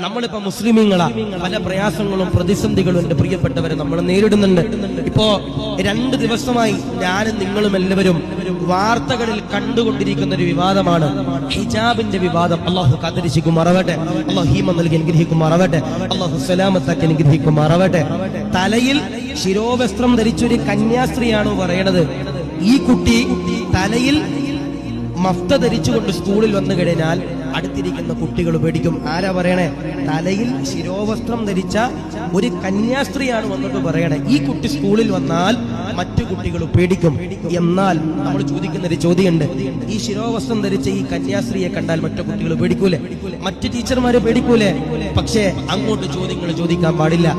നമ്മളിപ്പോ മുസ്ലിമീങ്ങളാ പല പ്രയാസങ്ങളും പ്രതിസന്ധികളും എന്റെ പ്രിയപ്പെട്ടവരെ നമ്മൾ നേരിടുന്നുണ്ട്. ഇപ്പോ 2 ദിവസമായി ഞാനും നിങ്ങളും എല്ലാവരും വാർത്തകളിൽ കണ്ടുകൊണ്ടിരിക്കുന്ന ഒരു വിവാദമാണ് ഹിജാബിന്റെ വിവാദം. അള്ളാഹു കാത്തിരിക്കുമാറാവട്ടെ, അള്ളാഹു ഹീമ നൽകി അനുഗ്രഹിക്കുമാറാവട്ടെ, അള്ളാഹു സലാമത്താക്കി അനുഗ്രഹിക്കുമാറാവട്ടെ. തലയിൽ ശിരോവസ്ത്രം ധരിച്ചൊരു കന്യാസ്ത്രീയാണ് പറയണത്, ഈ കുട്ടി തലയിൽ മഫ്ത ധരിച്ചുകൊണ്ട് സ്കൂളിൽ വന്നു കഴിഞ്ഞാൽ അടുത്തിരിക്കുന്ന കുട്ടികൾ പേടിക്കും. ആരാ പറയണേ? തലയിൽ ശിരോവസ്ത്രം ധരിച്ച ഒരു കന്യാസ്ത്രീയാണ് വന്നിട്ട് പറയണേ, ഈ കുട്ടി സ്കൂളിൽ വന്നാൽ മറ്റു കുട്ടികൾ പേടിക്കും. എന്നാൽ നമ്മൾ ചോദിക്കുന്ന ഒരു ചോദ്യമുണ്ട്, ഈ ശിരോവസ്ത്രം ധരിച്ച ഈ കന്യാസ്ത്രീയെ കണ്ടാൽ മറ്റു കുട്ടികൾ പേടിക്കൂലേ? മറ്റു ടീച്ചർമാര് പേടിക്കൂലേ? പക്ഷേ അങ്ങോട്ട് ചോദ്യങ്ങൾ ചോദിക്കാൻ പാടില്ല.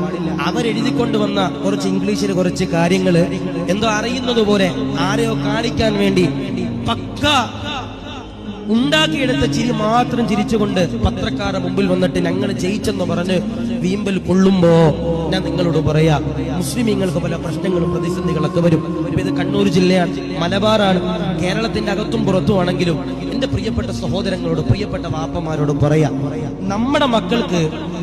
അവരെഴുതിക്കൊണ്ട് വന്ന കുറച്ച് ഇംഗ്ലീഷിൽ കുറച്ച് കാര്യങ്ങൾ എന്തോ അറിയുന്നത് പോലെ ആരെയോ കാണിക്കാൻ വേണ്ടി പക്ക ഉണ്ടാക്കിയെടുത്ത ചിരി മാത്രം ചിരിച്ചുകൊണ്ട് പത്രക്കാരുടെ മുമ്പിൽ വന്നിട്ട് ഞങ്ങൾ ജയിച്ചെന്ന് പറഞ്ഞ് വീമ്പൽ കൊള്ളുമ്പോ ഞാൻ നിങ്ങളോട് പറയാ, മുസ്ലിമീങ്ങൾക്ക് പല പ്രശ്നങ്ങളും പ്രതിസന്ധികളൊക്കെ വരും. ഇത് കണ്ണൂർ ജില്ലയാണ്, മലബാറാണ്, കേരളത്തിന്റെ അകത്തും പുറത്തും ആണെങ്കിലും എന്റെ പ്രിയപ്പെട്ട സഹോദരങ്ങളോട്, പ്രിയപ്പെട്ട വാപ്പമാരോട് പറയാ, നമ്മുടെ മക്കൾക്ക്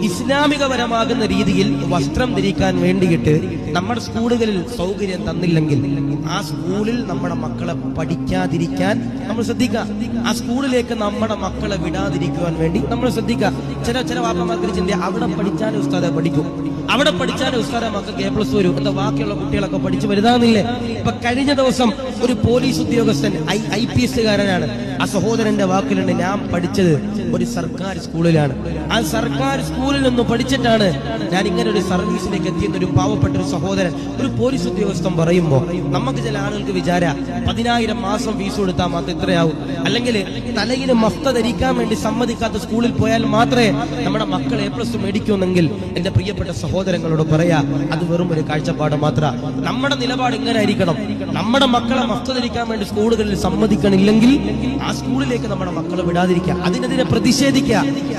ഇസ്ലാമികപരമാകുന്ന രീതിയിൽ വസ്ത്രം ധരിക്കാൻ വേണ്ടിയിട്ട് നമ്മുടെ സ്കൂളുകളിൽ സൗകര്യം തന്നില്ലെങ്കിൽ ആ സ്കൂളിൽ നമ്മുടെ മക്കളെ പഠിക്കാതിരിക്കാൻ നമ്മൾ ശ്രദ്ധിക്കുക. ആ സ്കൂളിലേക്ക് നമ്മുടെ മക്കളെ വിടാതിരിക്കുവാൻ വേണ്ടി നമ്മൾ ശ്രദ്ധിക്കുക. ചില വാപ്പമാർക്ക് ചിന്ത, അവിടെ പഠിച്ചാലും ഉസ്താദെ പഠിക്കും, അവിടെ പഠിച്ചാലും ഉസ്താദെ മക്കൾക്ക് A+ വരും, എന്താ ബാക്കിയുള്ള കുട്ടികളൊക്കെ പഠിച്ചു വലുതാകുന്നില്ലേ? ഇപ്പൊ കഴിഞ്ഞ ദിവസം ഒരു പോലീസ് ഉദ്യോഗസ്ഥൻ IPS കാരനാണ്, ആ സഹോദരന്റെ വാക്കിലുണ്ട്, ഞാൻ പഠിച്ചത് ഒരു സർക്കാർ സ്കൂളിലാണ്, ആ സർക്കാർ സ്കൂളിൽ നിന്ന് പഠിച്ചിട്ടാണ് ഞാൻ ഇങ്ങനെ ഒരു സർവീസിലേക്ക് എത്തിയെന്ന് ഒരു പാവപ്പെട്ട ഒരു സഹോദരൻ, ഒരു പോലീസ് ഉദ്യോഗസ്ഥൻ പറയുമ്പോ നമുക്ക് ചില ആളുകൾക്ക് വിചാര 10,000 മാസം ഫീസ് കൊടുത്താൽ മാത്രം ഇത്രയാവും, അല്ലെങ്കിൽ തലയിൽ മഫ്ത ധരിക്കാൻ വേണ്ടി സമ്മതിക്കാത്ത സ്കൂളിൽ പോയാൽ മാത്രമേ നമ്മുടെ മക്കൾ A+ മേടിക്കുമെന്നെങ്കിൽ എന്റെ പ്രിയപ്പെട്ട സഹോദരങ്ങളോട് പറയാ, അത് വെറും ഒരു കാഴ്ചപ്പാട് മാത്രം. നമ്മുടെ നിലപാട് ഇങ്ങനെ ആയിരിക്കണം, നമ്മുടെ മക്കളെ മഫ്ത ധരിക്കാൻ വേണ്ടി സ്കൂളുകളിൽ സമ്മതിക്കണില്ലെങ്കിൽ ആ സ്കൂളിലേക്ക് നമ്മുടെ മക്കളെ വിടാതിരിക്കുക, അതിനെതിരെ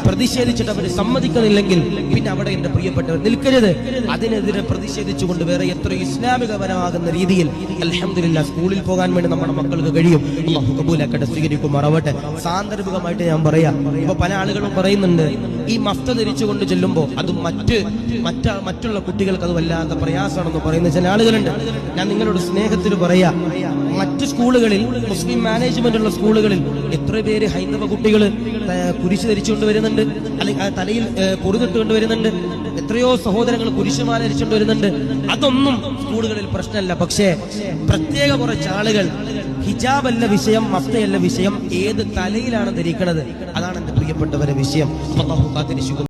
പ്രതിഷേധിച്ചിട്ട് അവർ സമ്മതിക്കുന്നില്ലെങ്കിൽ പിന്നെ അവിടെ എന്റെ പ്രിയപ്പെട്ടവർ നിൽക്കരുത്. അതിനെതിരെ പ്രതിഷേധിച്ചുകൊണ്ട് വേറെ എത്ര ഇസ്ലാമികപരമാകുന്ന രീതിയിൽ അൽഹംദുലില്ലാഹ് സ്കൂളിൽ പോകാൻ വേണ്ടി നമ്മുടെ മക്കൾക്ക് കഴിയും. അല്ലാഹു കബൂലാക്കട്ടെ, സ്വീകരിക്കുമാറാവട്ടെ. സാന്ദർഭികമായിട്ട് ഞാൻ പറയാം, ഇപ്പൊ പല ആളുകളും പറയുന്നുണ്ട്, ഈ മഫ്ത ധരിച്ചുകൊണ്ട് ചെല്ലുമ്പോൾ അത് മറ്റുള്ള കുട്ടികൾക്ക് അത് വല്ലാത്ത പ്രയാസമാണെന്ന് പറയുന്ന ചില ആളുകളുണ്ട്. ഞാൻ നിങ്ങളോട് സ്നേഹത്തിൽ പറയാ, മറ്റു സ്കൂളുകളിൽ, മുസ്ലിം മാനേജ്മെന്റ് ഉള്ള സ്കൂളുകളിൽ എത്ര പേര് ഹൈന്ദവ കുട്ടികൾ കുരിശ് ധരിച്ചുകൊണ്ട് വരുന്നുണ്ട്, അല്ലെങ്കിൽ തലയിൽ പൊറുതിട്ടുകൊണ്ട് വരുന്നുണ്ട്, എത്രയോ സഹോദരങ്ങൾ കുരിശുമാല ധരിച്ചുകൊണ്ട് വരുന്നുണ്ട്. അതൊന്നും സ്കൂളുകളിൽ പ്രശ്നമല്ല. പക്ഷേ പ്രത്യേക കുറച്ച് ആളുകൾ ഹിജാബ് അല്ല വിഷയം, മഫ്തയല്ല വിഷയം, ഏത് തലയിലാണ് ധരിക്കുന്നത് അതാണ് എന്റെ പ്രിയപ്പെട്ടവരെ വിഷയം. അല്ലാഹു കാത്തിരക്ഷിക്കും.